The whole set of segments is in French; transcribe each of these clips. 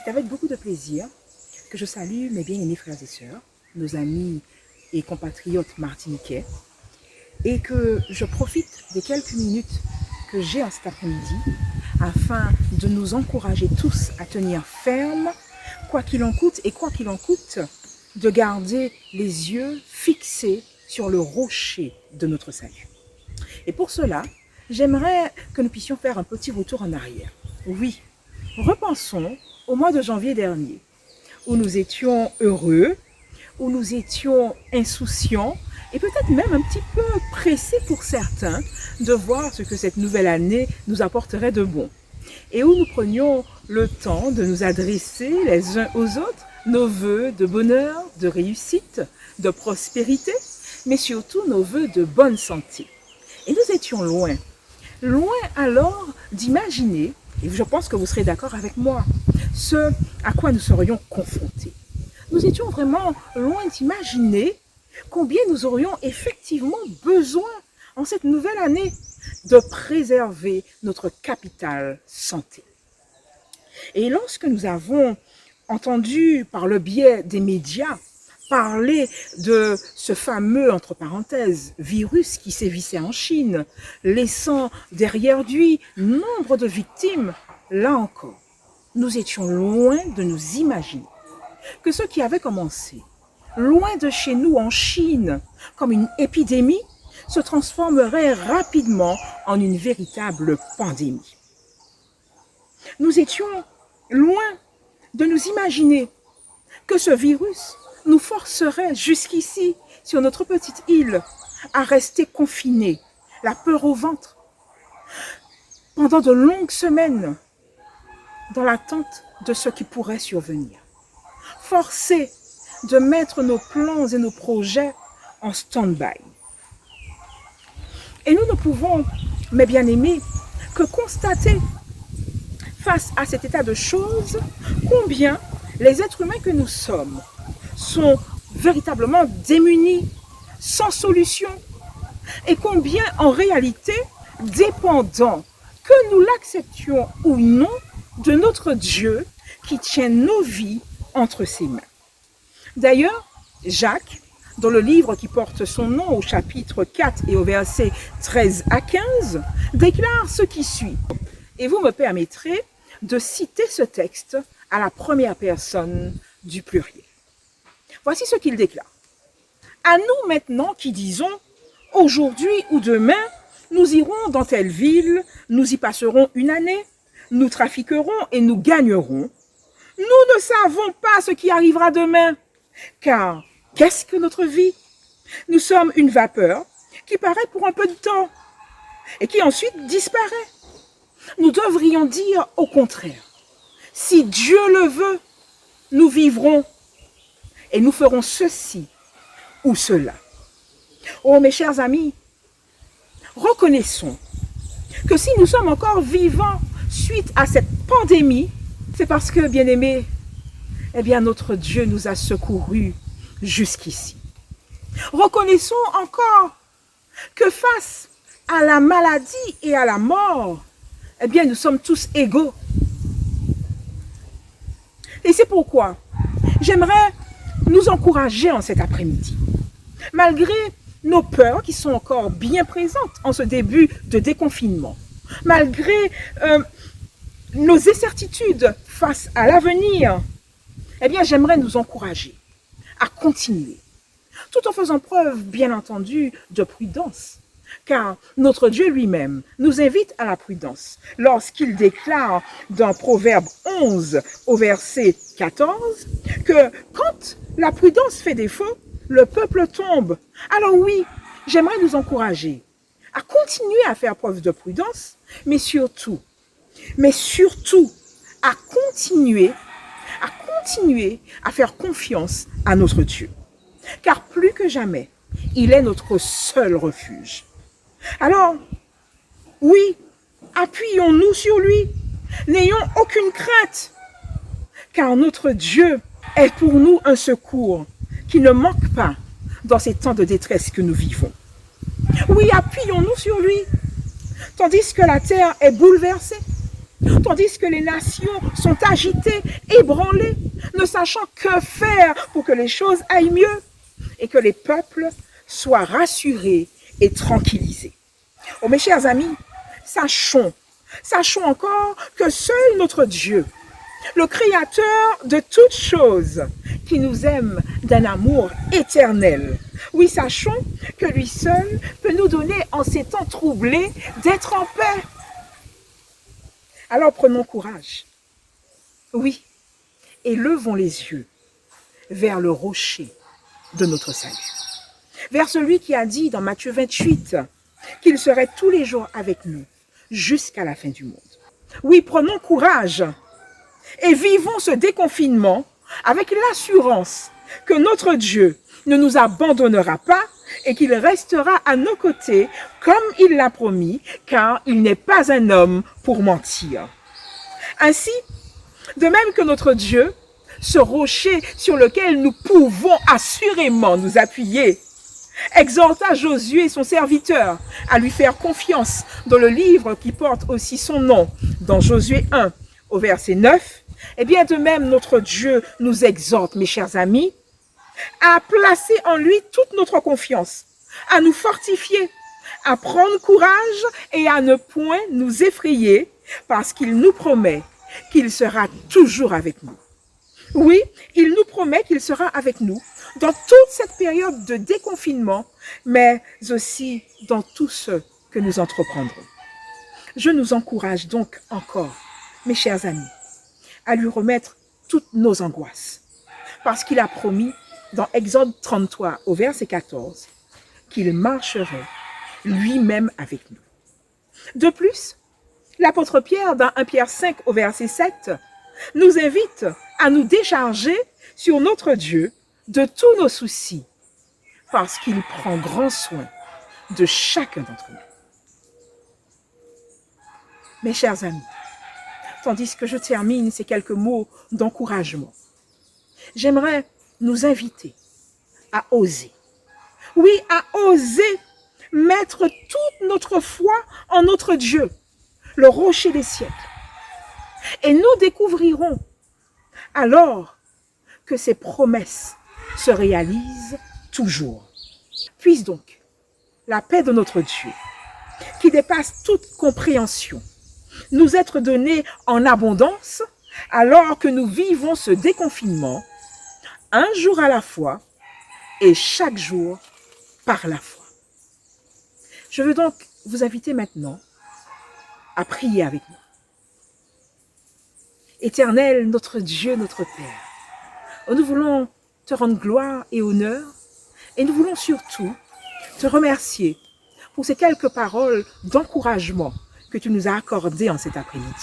C'est avec beaucoup de plaisir que je salue mes bien-aimés frères et sœurs, nos amis et compatriotes martiniquais, et que je profite des quelques minutes que j'ai en cet après-midi afin de nous encourager tous à tenir ferme, quoi qu'il en coûte et quoi qu'il en coûte, de garder les yeux fixés sur le rocher de notre salut. Et pour cela, j'aimerais que nous puissions faire un petit retour en arrière. Oui, repensons au mois de janvier dernier, où nous étions heureux, où nous étions insouciants et peut-être même un petit peu pressés pour certains de voir ce que cette nouvelle année nous apporterait de bon. Et où nous prenions le temps de nous adresser les uns aux autres nos vœux de bonheur, de réussite, de prospérité, mais surtout nos vœux de bonne santé. Et nous étions loin alors d'imaginer, et je pense que vous serez d'accord avec moi, ce à quoi nous serions confrontés. Nous étions vraiment loin d'imaginer combien nous aurions effectivement besoin, en cette nouvelle année, de préserver notre capital santé. Et lorsque nous avons entendu par le biais des médias parler de ce fameux, entre parenthèses, virus qui sévissait en Chine, laissant derrière lui nombre de victimes, là encore, nous étions loin de nous imaginer que ce qui avait commencé, loin de chez nous en Chine, comme une épidémie, se transformerait rapidement en une véritable pandémie. Nous étions loin de nous imaginer que ce virus nous forcerait jusqu'ici, sur notre petite île, à rester confinés, la peur au ventre, pendant de longues semaines, dans l'attente de ce qui pourrait survenir. Forcés de mettre nos plans et nos projets en stand-by. Et nous ne pouvons, mes bien-aimés, que constater, face à cet état de choses, combien les êtres humains que nous sommes sont véritablement démunis, sans solution, et combien en réalité dépendants, que nous l'acceptions ou non, de notre Dieu qui tient nos vies entre ses mains. D'ailleurs, Jacques, dans le livre qui porte son nom au chapitre 4 et au verset 13 à 15, déclare ce qui suit. Et vous me permettrez de citer ce texte à la première personne du pluriel. Voici ce qu'il déclare. À nous maintenant qui disons, aujourd'hui ou demain, nous irons dans telle ville, nous y passerons une année, nous trafiquerons et nous gagnerons. Nous ne savons pas ce qui arrivera demain, car qu'est-ce que notre vie? Nous sommes une vapeur qui paraît pour un peu de temps et qui ensuite disparaît. Nous devrions dire au contraire, si Dieu le veut, nous vivrons et nous ferons ceci ou cela. Oh mes chers amis, reconnaissons que si nous sommes encore vivants suite à cette pandémie, c'est parce que, bien-aimés, eh bien notre Dieu nous a secourus jusqu'ici. Reconnaissons encore que face à la maladie et à la mort, eh bien nous sommes tous égaux. Et c'est pourquoi j'aimerais nous encourager en cet après-midi. Malgré nos peurs qui sont encore bien présentes en ce début de déconfinement, malgré nos incertitudes face à l'avenir, eh bien j'aimerais nous encourager à continuer, tout en faisant preuve, bien entendu, de prudence. Car notre Dieu lui-même nous invite à la prudence lorsqu'il déclare dans Proverbe 11 au verset 14 que quand la prudence fait défaut, le peuple tombe. Alors oui, j'aimerais nous encourager à continuer à faire preuve de prudence, mais surtout à continuer à faire confiance à notre Dieu. Car plus que jamais, il est notre seul refuge. Alors, oui, appuyons-nous sur lui, n'ayons aucune crainte, car notre Dieu est pour nous un secours qui ne manque pas dans ces temps de détresse que nous vivons. Oui, appuyons-nous sur lui, tandis que la terre est bouleversée, tandis que les nations sont agitées, ébranlées, ne sachant que faire pour que les choses aillent mieux et que les peuples soient rassurés et tranquillisés. Oh mes chers amis, sachons encore que seul notre Dieu, le Créateur de toutes choses, qui nous aime d'un amour éternel. Oui, sachons que lui seul peut nous donner en ces temps troublés d'être en paix. Alors prenons courage. Oui, et levons les yeux vers le rocher de notre salut. Vers celui qui a dit dans Matthieu 28 qu'il serait tous les jours avec nous jusqu'à la fin du monde. Oui, prenons courage et vivons ce déconfinement avec l'assurance que notre Dieu ne nous abandonnera pas et qu'il restera à nos côtés comme il l'a promis, car il n'est pas un homme pour mentir. Ainsi, de même que notre Dieu, ce rocher sur lequel nous pouvons assurément nous appuyer, exhorta Josué, son serviteur, à lui faire confiance dans le livre qui porte aussi son nom, dans Josué 1, au verset 9, et bien de même notre Dieu nous exhorte, mes chers amis, à placer en lui toute notre confiance, à nous fortifier, à prendre courage et à ne point nous effrayer, parce qu'il nous promet qu'il sera toujours avec nous. Oui, il nous promet qu'il sera avec nous dans toute cette période de déconfinement, mais aussi dans tout ce que nous entreprendrons. Je nous encourage donc encore, mes chers amis, à lui remettre toutes nos angoisses, parce qu'il a promis dans Exode 33 au verset 14 qu'il marcherait lui-même avec nous. De plus, l'apôtre Pierre dans 1 Pierre 5 au verset 7 nous invite à nous décharger sur notre Dieu de tous nos soucis, parce qu'il prend grand soin de chacun d'entre nous. Mes chers amis, tandis que je termine ces quelques mots d'encouragement, j'aimerais nous inviter à oser. Oui, à oser mettre toute notre foi en notre Dieu, le rocher des siècles. Et nous découvrirons alors que ses promesses se réalisent toujours. Puisse donc la paix de notre Dieu, qui dépasse toute compréhension, nous être donnée en abondance alors que nous vivons ce déconfinement, un jour à la fois et chaque jour par la foi. Je veux donc vous inviter maintenant à prier avec moi. Éternel, notre Dieu, notre Père, nous voulons te rendre gloire et honneur et nous voulons surtout te remercier pour ces quelques paroles d'encouragement que tu nous as accordées en cet après-midi.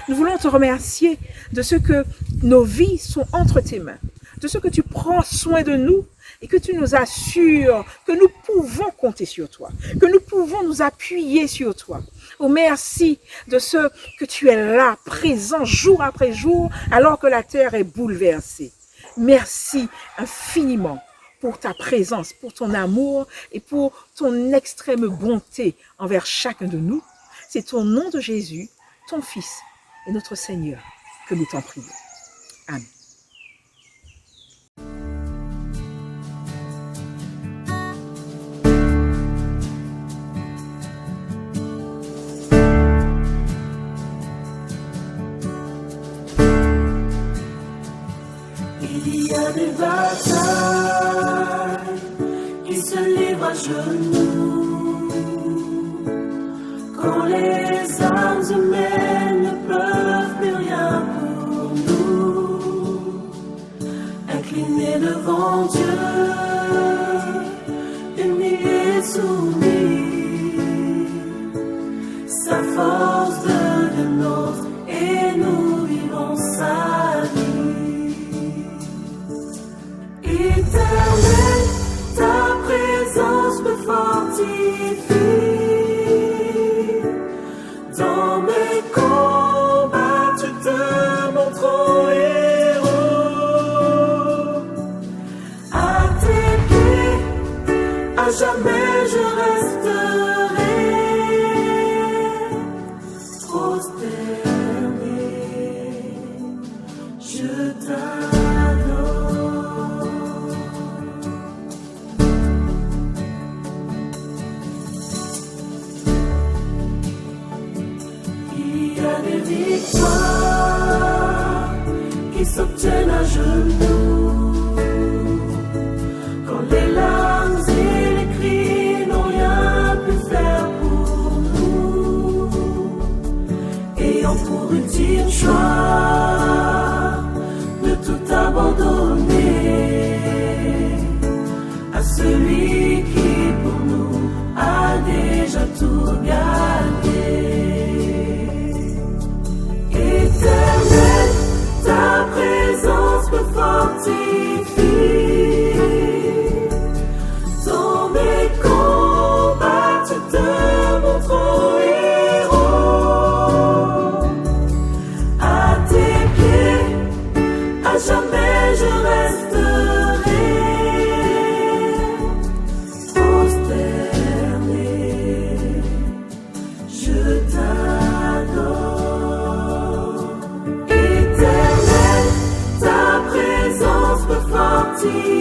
Nous voulons te remercier de ce que nos vies sont entre tes mains, de ce que tu prends soin de nous et que tu nous assures que nous pouvons compter sur toi, que nous pouvons nous appuyer sur toi. Oh, merci de ce que tu es là, présent jour après jour, alors que la terre est bouleversée. Merci infiniment pour ta présence, pour ton amour et pour ton extrême bonté envers chacun de nous. C'est au nom de Jésus, ton Fils et notre Seigneur, que nous t'en prions. Amen. Il y a des batailles qui se livrent à genoux, quand les âmes humaines ne peuvent plus rien pour nous. Inclinés devant Dieu, humiliés, soumis, sa force devient nôtre et nous vivons sa vie. Éternel, ta présence me fortifie. Dans mes combats, tu te montres en héros. À tes pieds, à jamais je resterai prospère. victoires qui s'obtiennent à genoux. Quand les larmes et les cris n'ont rien pu faire pour nous, ayant pour ultime choix de tout abandonner à celui qui pour nous a déjà tout gagné. Éternel, ta présence me fortifie. Dans mes combats, tu te montres héros. À tes pieds, à jamais je resterai prosterné. Je t'adore. Éternel, ta présence me fortifie.